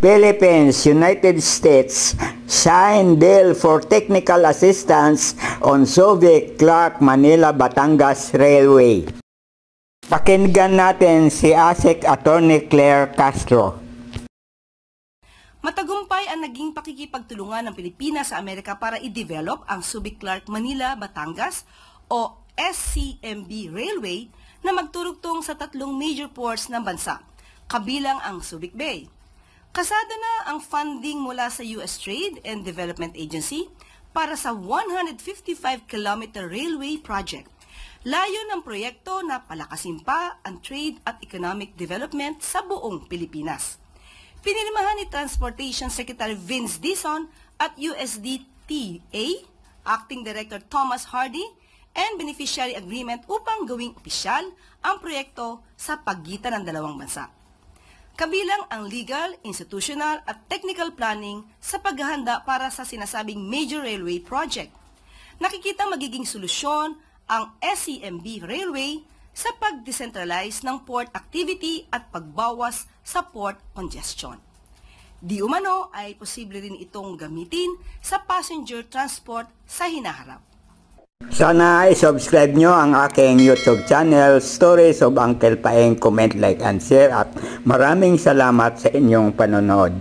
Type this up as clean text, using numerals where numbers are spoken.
Philippines, United States sign deal for technical assistance on Subic, Clark, Manila, Batangas Railway. Pakinggan natin si ASEC Attorney Claire Castro. Matagumpay ang naging pakikipagtulungan ng Pilipinas sa Amerika para i-develop ang Subic, Clark, Manila, Batangas o SCMB Railway na magturugtong sa tatlong major ports ng bansa, kabilang ang Subic Bay. Kasado na ang funding mula sa US Trade and Development Agency para sa 155-kilometer railway project. Layo ng proyekto na palakasin pa ang trade at economic development sa buong Pilipinas. Pinirmahan ni Transportation Secretary Vince Dizon at USDTA, Acting Director Thomas Hardy, and beneficiary agreement upang gawing opisyal ang proyekto sa pagitan ng dalawang bansa. Kabilang ang legal, institutional at technical planning sa paghahanda para sa sinasabing major railway project. Nakikita magiging solusyon ang SCMB Railway sa pag-decentralize ng port activity at pagbawas sa port congestion. Di umano ay posible rin itong gamitin sa passenger transport sa hinaharap. Sana i-subscribe nyo ang aking YouTube channel, Stories of Uncle Paeng. Comment, like, and share at maraming salamat sa inyong panonood.